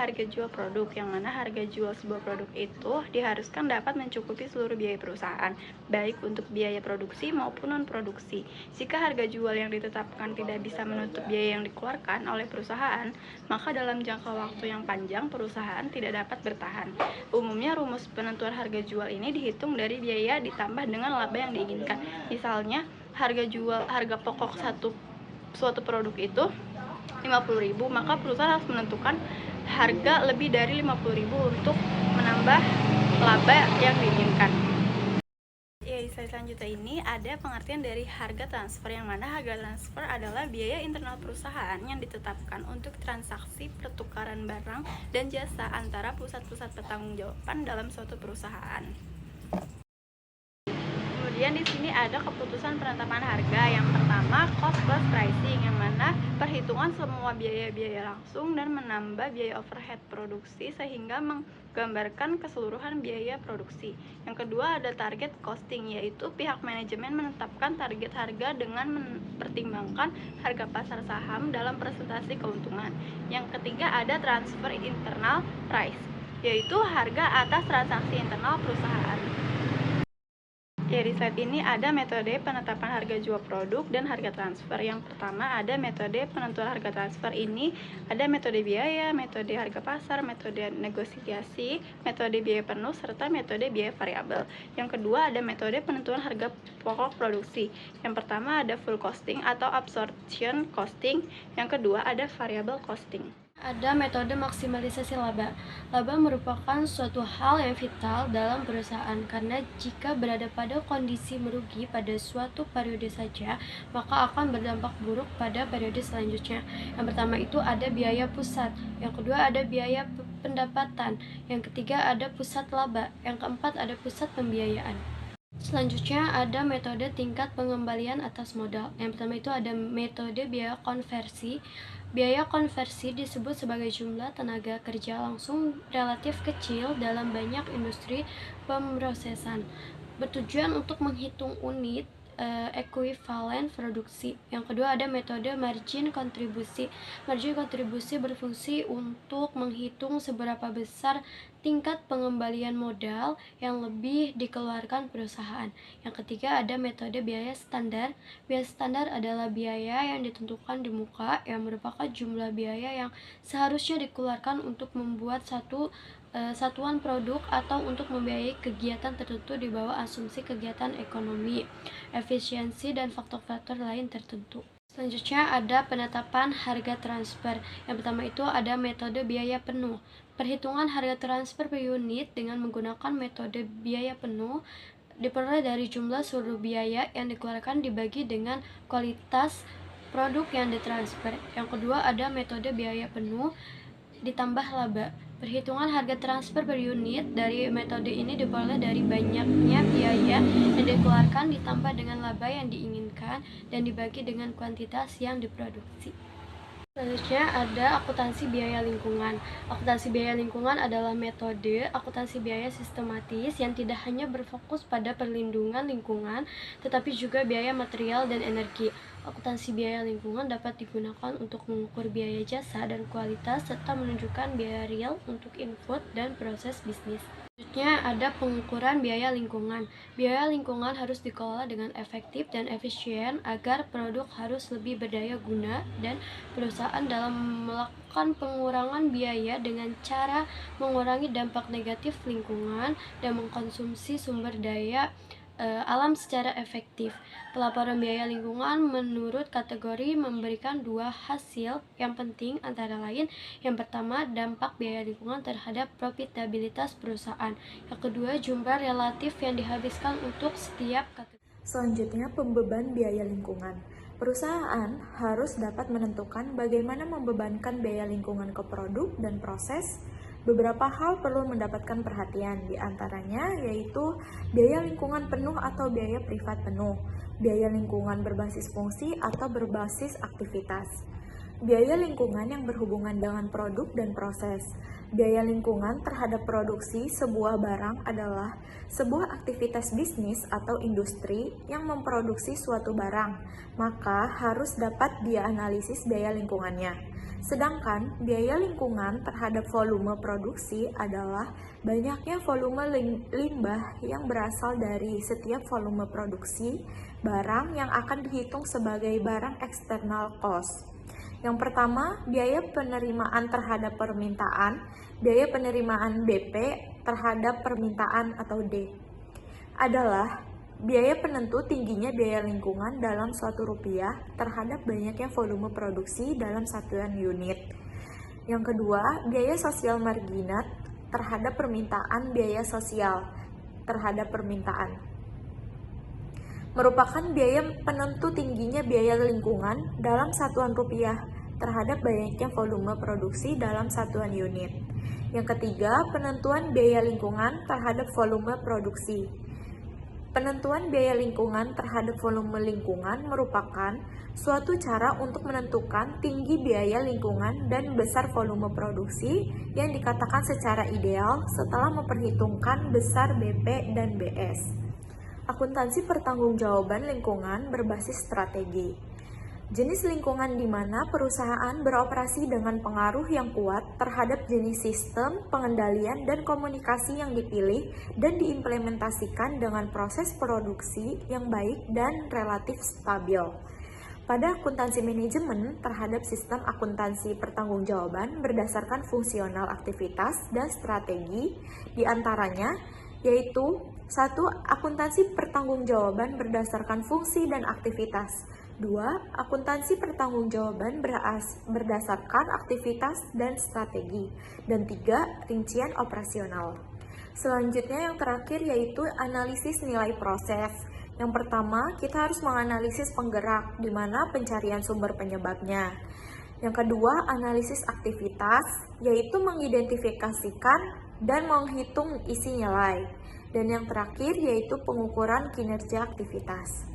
harga jual produk, yang mana harga jual sebuah produk itu diharuskan dapat mencukupi seluruh biaya perusahaan, baik untuk biaya produksi maupun non-produksi. Jika harga jual yang ditetapkan tidak bisa menutup biaya yang dikeluarkan oleh perusahaan, maka dalam jangka waktu yang panjang perusahaan tidak dapat bertahan. Umumnya rumus penentuan harga jual ini dihitung dari biaya ditambah dengan laba yang diinginkan. Misalnya, harga pokok suatu produk itu 50.000, maka perusahaan harus menentukan harga lebih dari 50.000 untuk menambah laba yang diinginkan. Di slide selanjutnya ini ada pengertian dari harga transfer, yang mana harga transfer adalah biaya internal perusahaan yang ditetapkan untuk transaksi pertukaran barang dan jasa antara pusat-pusat pertanggungjawaban dalam suatu perusahaan. Kemudian di sini ada keputusan penetapan harga. Yang pertama, cost plus pricing, yang mana perhitungan semua biaya-biaya langsung dan menambah biaya overhead produksi sehingga menggambarkan keseluruhan biaya produksi. Yang kedua ada target costing, yaitu pihak manajemen menetapkan target harga dengan mempertimbangkan harga pasar saham dalam presentasi keuntungan. Yang ketiga ada transfer internal price, yaitu harga atas transaksi internal perusahaan. Di slide ini ada metode penetapan harga jual produk dan harga transfer. Yang pertama ada metode penentuan harga transfer. Ini ada metode biaya, metode harga pasar, metode negosiasi, metode biaya penuh, serta metode biaya variabel. Yang kedua ada metode penentuan harga pokok produksi. Yang pertama ada full costing atau absorption costing. Yang kedua ada variable costing. Ada metode maksimalisasi laba. Laba merupakan suatu hal yang vital dalam perusahaan karena jika berada pada kondisi merugi pada suatu periode saja, maka akan berdampak buruk pada periode selanjutnya. Yang pertama itu ada biaya pusat, yang kedua ada biaya pendapatan, yang ketiga ada pusat laba, yang keempat ada pusat pembiayaan. Selanjutnya ada metode tingkat pengembalian atas modal. Yang pertama itu ada metode biaya konversi. Biaya konversi disebut sebagai jumlah tenaga kerja langsung relatif kecil dalam banyak industri pemrosesan, bertujuan untuk menghitung unit ekuivalen produksi. Yang kedua ada metode margin kontribusi. Margin kontribusi berfungsi untuk menghitung seberapa besar tingkat pengembalian modal yang lebih dikeluarkan perusahaan. Yang ketiga ada metode biaya standar. Biaya standar adalah biaya yang ditentukan di muka, yang merupakan jumlah biaya yang seharusnya dikeluarkan untuk membuat satuan produk atau untuk membiayai kegiatan tertentu di bawah asumsi kegiatan ekonomi, efisiensi, dan faktor-faktor lain tertentu. Selanjutnya ada penetapan harga transfer. Yang pertama itu ada metode biaya penuh. Perhitungan harga transfer per unit dengan menggunakan metode biaya penuh diperoleh dari jumlah seluruh biaya yang dikeluarkan dibagi dengan kualitas produk yang ditransfer. Yang kedua ada metode biaya penuh ditambah laba. Perhitungan harga transfer per unit dari metode ini diperoleh dari banyaknya biaya yang dikeluarkan ditambah dengan laba yang diinginkan dan dibagi dengan kuantitas yang diproduksi. Selanjutnya ada akuntansi biaya lingkungan. Akuntansi biaya lingkungan adalah metode akuntansi biaya sistematis yang tidak hanya berfokus pada perlindungan lingkungan, tetapi juga biaya material dan energi. Akuntansi biaya lingkungan dapat digunakan untuk mengukur biaya jasa dan kualitas serta menunjukkan biaya real untuk input dan proses bisnis. Selanjutnya ada pengukuran biaya lingkungan. Biaya lingkungan harus dikelola dengan efektif dan efisien agar produk harus lebih berdaya guna, dan perusahaan dalam melakukan pengurangan biaya dengan cara mengurangi dampak negatif lingkungan dan mengkonsumsi sumber daya alam secara efektif. Pelaporan biaya lingkungan menurut kategori memberikan dua hasil yang penting, antara lain yang pertama dampak biaya lingkungan terhadap profitabilitas perusahaan, yang kedua jumlah relatif yang dihabiskan untuk setiap kategori. Selanjutnya, pembeban biaya lingkungan. Perusahaan harus dapat menentukan bagaimana membebankan biaya lingkungan ke produk dan proses. Beberapa hal perlu mendapatkan perhatian, di antaranya yaitu biaya lingkungan penuh atau biaya privat penuh, biaya lingkungan berbasis fungsi atau berbasis aktivitas. biaya lingkungan yang berhubungan dengan produk dan proses. Biaya lingkungan terhadap produksi sebuah barang adalah sebuah aktivitas bisnis atau industri yang memproduksi suatu barang, maka harus dapat dianalisis biaya lingkungannya. Sedangkan biaya lingkungan terhadap volume produksi adalah banyaknya volume limbah yang berasal dari setiap volume produksi barang yang akan dihitung sebagai barang external cost. Yang pertama, biaya penerimaan terhadap permintaan, biaya penerimaan BP terhadap permintaan atau D, adalah biaya penentu tingginya biaya lingkungan dalam suatu rupiah terhadap banyaknya volume produksi dalam satuan unit. Yang kedua, biaya sosial marginat terhadap permintaan biaya sosial terhadap permintaan, merupakan biaya penentu tingginya biaya lingkungan dalam satuan rupiah terhadap banyaknya volume produksi dalam satuan unit. Yang ketiga, penentuan biaya lingkungan terhadap volume produksi. Penentuan biaya lingkungan terhadap volume lingkungan merupakan suatu cara untuk menentukan tinggi biaya lingkungan dan besar volume produksi yang dikatakan secara ideal setelah memperhitungkan besar BP dan BS. Akuntansi pertanggungjawaban lingkungan berbasis strategi. Jenis lingkungan di mana perusahaan beroperasi dengan pengaruh yang kuat terhadap jenis sistem, pengendalian, dan komunikasi yang dipilih dan diimplementasikan dengan proses produksi yang baik dan relatif stabil. Pada akuntansi manajemen terhadap sistem akuntansi pertanggungjawaban berdasarkan fungsional aktivitas dan strategi, diantaranya yaitu 1. Akuntansi pertanggungjawaban berdasarkan fungsi dan aktivitas. 2. Akuntansi pertanggungjawaban berdasarkan aktivitas dan strategi. Dan 3. Rincian operasional. Selanjutnya yang terakhir yaitu analisis nilai proses. Yang pertama, kita harus menganalisis penggerak, di mana pencarian sumber penyebabnya. Yang kedua, analisis aktivitas, yaitu mengidentifikasikan dan menghitung isi nilai. Dan yang terakhir yaitu pengukuran kinerja aktivitas.